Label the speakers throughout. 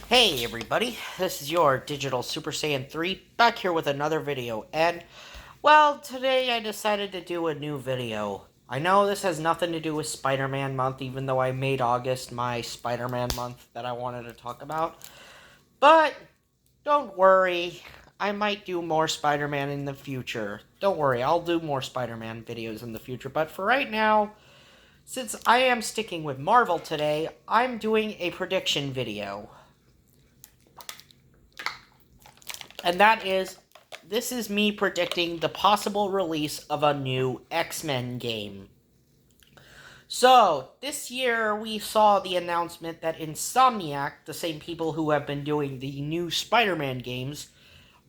Speaker 1: Hey everybody, this is your Digital Super Saiyan 3 back here with another video, and well, today I decided to do a new video. I know this has nothing to do with Spider-Man month, even though I made August my Spider-Man month that I wanted to talk about, but don't worry, I might do more Spider-Man in the future. Don't worry, I'll do more Spider-Man videos in the future, but for right now, since I am sticking with Marvel today, I'm doing a prediction video. And this is me predicting the possible release of a new X-Men game. So, this year we saw the announcement that Insomniac, the same people who have been doing the new Spider-Man games,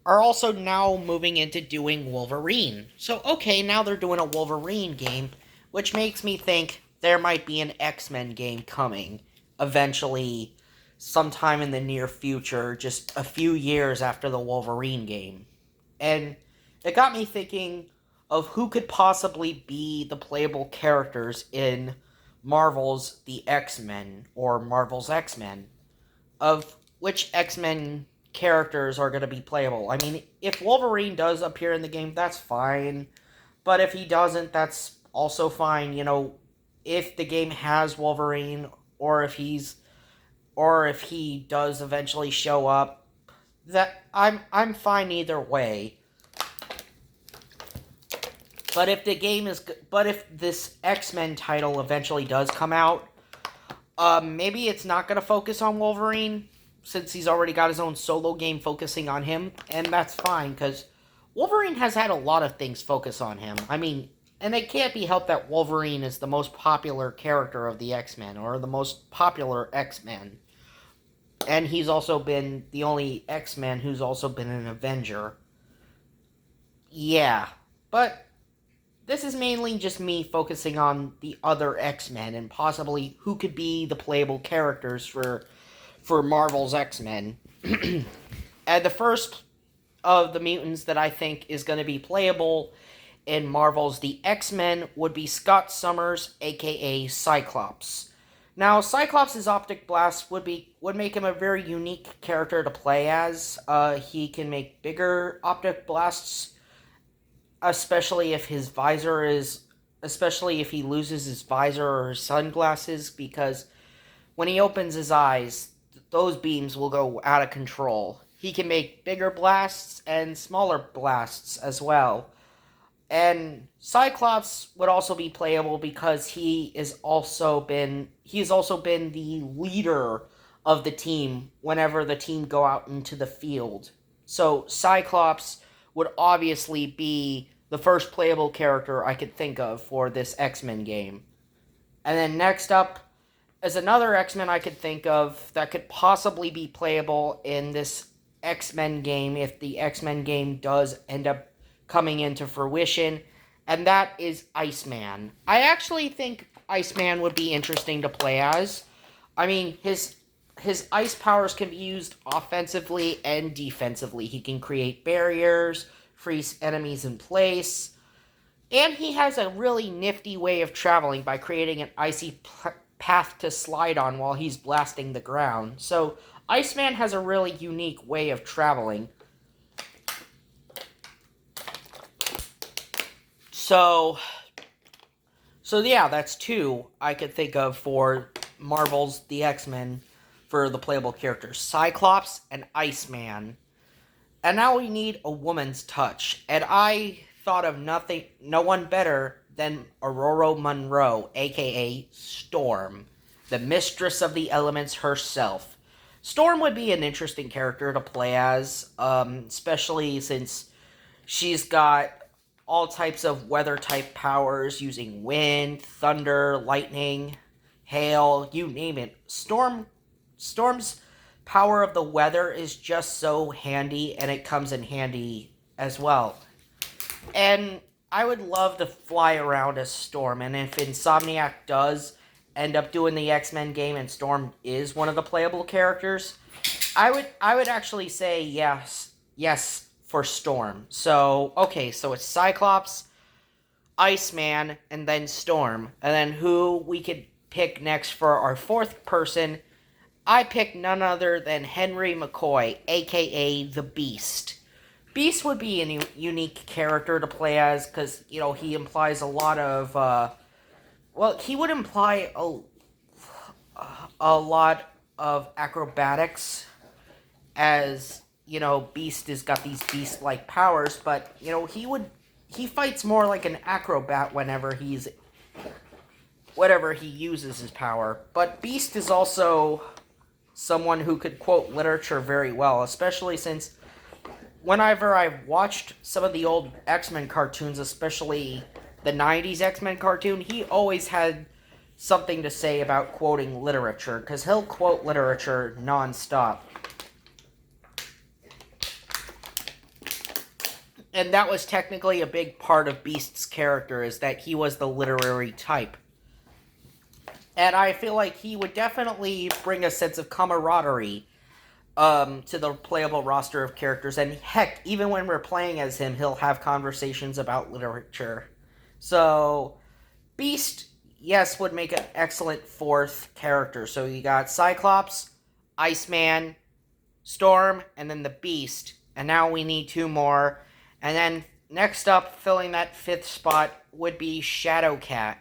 Speaker 1: are also now moving into doing Wolverine. So, okay, now they're doing a Wolverine game, which makes me think there might be an X-Men game coming eventually sometime in the near future, just a few years after the Wolverine game. And it got me thinking of who could possibly be the playable characters in Marvel's The X-Men, or Marvel's X-Men, of which X-Men characters are going to be playable. I mean, if Wolverine does appear in the game, that's fine, but if he doesn't, that's also fine. You know, if the game has Wolverine, or if he does eventually show up, that I'm fine either way. But if this X-Men title eventually does come out, maybe it's not gonna focus on Wolverine, since he's already got his own solo game focusing on him, and that's fine, because Wolverine has had a lot of things focus on him. I mean, and it can't be helped that Wolverine is the most popular character of the X-Men, or the most popular X-Men. And he's also been the only X-Men who's also been an Avenger. Yeah, but this is mainly just me focusing on the other X-Men and possibly who could be the playable characters for Marvel's X-Men. And the first of the mutants that I think is going to be playable in Marvel's The X-Men would be Scott Summers, aka Cyclops. Now, Cyclops' optic blast would make him a very unique character to play as. He can make bigger optic blasts, especially if he loses his visor or his sunglasses, because when he opens his eyes, those beams will go out of control. He can make bigger blasts and smaller blasts as well. And Cyclops would also be playable because he's also been the leader of the team whenever the team go out into the field. So Cyclops would obviously be the first playable character I could think of for this X-Men game. And then next up is another X-Men I could think of that could possibly be playable in this X-Men game if the X-Men game does end up coming into fruition, and that is Iceman. I actually think Iceman would be interesting to play as. I mean, his ice powers can be used offensively and defensively. He can create barriers, freeze enemies in place, and he has a really nifty way of traveling by creating an icy path to slide on while he's blasting the ground. So Iceman has a really unique way of traveling. So yeah, that's two I could think of for Marvel's The X-Men for the playable characters. Cyclops and Iceman. And now we need a woman's touch. And I thought of no one better than Aurora Monroe, aka Storm, the mistress of the elements herself. Storm would be an interesting character to play as, especially since she's got all types of weather-type powers using wind, thunder, lightning, hail, you name it. Storm's power of the weather is just so handy, and it comes in handy as well. And I would love to fly around as Storm, and if Insomniac does end up doing the X-Men game and Storm is one of the playable characters, I would actually say yes for Storm. So, okay, so it's Cyclops, Iceman, and then Storm. And then who we could pick next for our fourth person, I picked none other than Henry Mccoy, aka the Beast. Beast would be a unique character to play as because, he implies a lot of, he would imply a lot of acrobatics as, Beast has got these beast-like powers, but, he fights more like an acrobat whenever he uses his power. But Beast is also someone who could quote literature very well, especially since whenever I've watched some of the old X-Men cartoons, especially the 90s X-Men cartoon, he always had something to say about quoting literature, because he'll quote literature non-stop. And that was technically a big part of Beast's character, is that he was the literary type. And I feel like he would definitely bring a sense of camaraderie to the playable roster of characters. And heck, even when we're playing as him, he'll have conversations about literature. So, Beast, yes, would make an excellent fourth character. So you got Cyclops, Iceman, Storm, and then the Beast. And now we need two more. And then next up, filling that fifth spot, would be Shadowcat.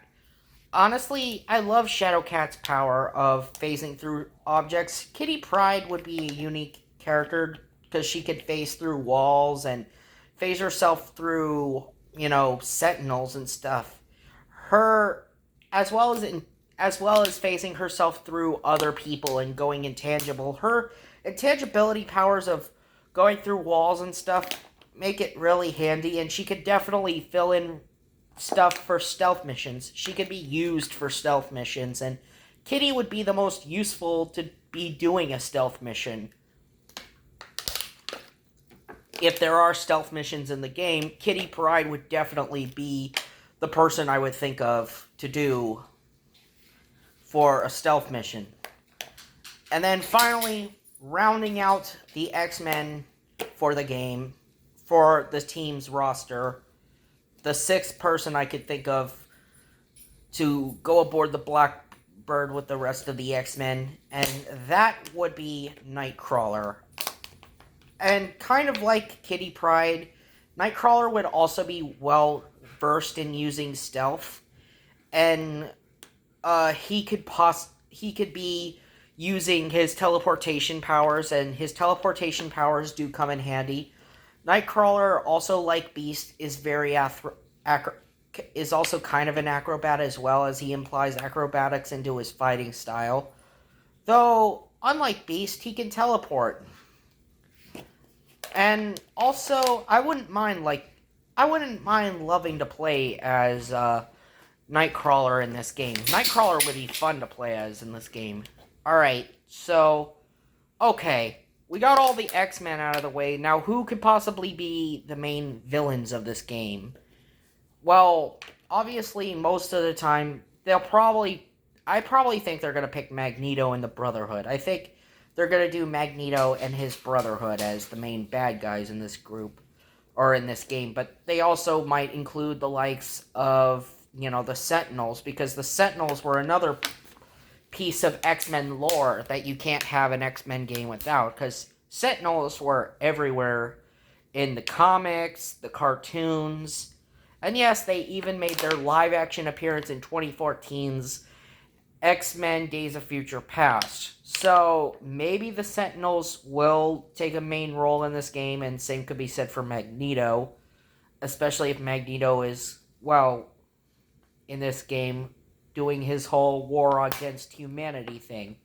Speaker 1: Honestly, I love Shadowcat's power of phasing through objects. Kitty Pryde would be a unique character because she could phase through walls and phase herself through, sentinels and stuff. Her, as well as phasing herself through other people and going intangible. Her intangibility powers of going through walls and stuff make it really handy, and she could definitely fill in stuff for stealth missions. She could be used for stealth missions, and Kitty would be the most useful to be doing a stealth mission. If there are stealth missions in the game, Kitty Pryde would definitely be the person I would think of to do for a stealth mission. And then finally, rounding out the X-Men for the game, for the team's roster, the sixth person I could think of to go aboard the Blackbird with the rest of the X-Men, and that would be Nightcrawler. And kind of like Kitty Pryde, Nightcrawler would also be well versed in using stealth, and he could be using his teleportation powers, and his teleportation powers do come in handy. Nightcrawler, also like Beast, is is also kind of an acrobat as well, as he implies acrobatics into his fighting style. Though, unlike Beast, he can teleport. And also, I wouldn't mind loving to play as Nightcrawler in this game. Nightcrawler would be fun to play as in this game. Alright, so, okay. We got all the X-Men out of the way. Now, who could possibly be the main villains of this game? Well, obviously, most of the time, I probably think they're going to pick Magneto and the Brotherhood. I think they're going to do Magneto and his Brotherhood as the main bad guys in this group, or in this game. But they also might include the likes of, the Sentinels, because the Sentinels were another piece of X-Men lore that you can't have an X-Men game without, because Sentinels were everywhere in the comics, the cartoons, and yes, they even made their live-action appearance in 2014's X-Men Days of Future Past. So, maybe the Sentinels will take a main role in this game, and same could be said for Magneto, especially if Magneto is, in this game, doing his whole war against humanity thing.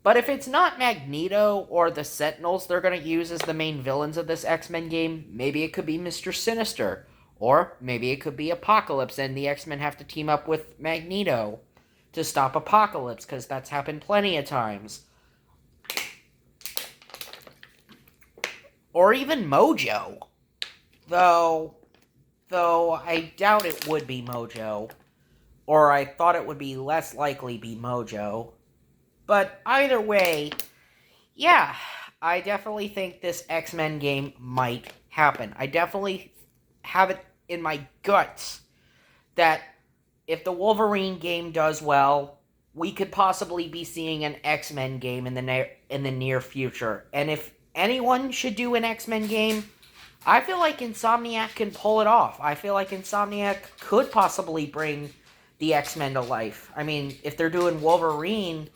Speaker 1: But if it's not Magneto or the Sentinels they're going to use as the main villains of this X-Men game, maybe it could be Mr. Sinister. Or maybe it could be Apocalypse and the X-Men have to team up with Magneto to stop Apocalypse, because that's happened plenty of times. Or even Mojo. Though I doubt it would be Mojo. Or I thought it would be less likely be Mojo. But either way, yeah, I definitely think this X-Men game might happen. I definitely have it in my guts that if the Wolverine game does well, we could possibly be seeing an X-Men game in the near future. And if anyone should do an X-Men game, I feel like Insomniac can pull it off. I feel like Insomniac could possibly bring the X-Men to life. I mean, if they're doing Wolverine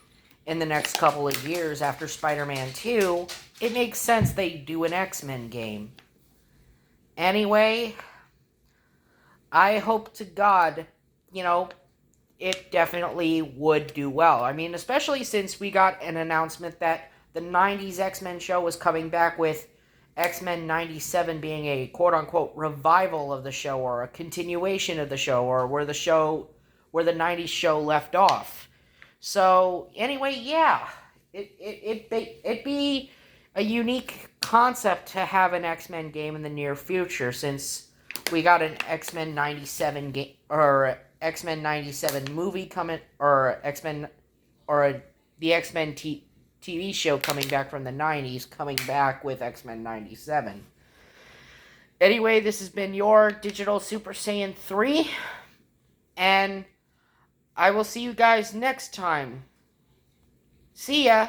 Speaker 1: in the next couple of years after Spider-Man 2, it makes sense they do an X-Men game. Anyway, I hope to God, it definitely would do well. I mean, especially since we got an announcement that the 90s X-Men show was coming back with X-Men 97 being a quote-unquote revival of the show, or a continuation of the show, or where the 90s show left off. So, anyway, yeah, it'd be a unique concept to have an X-Men game in the near future, since we got an X-Men 97 game, or X-Men 97 movie coming, or the X-Men TV show coming back from the 90s, coming back with X-Men 97. Anyway, this has been your Digital Super Saiyan 3, and I will see you guys next time. See ya!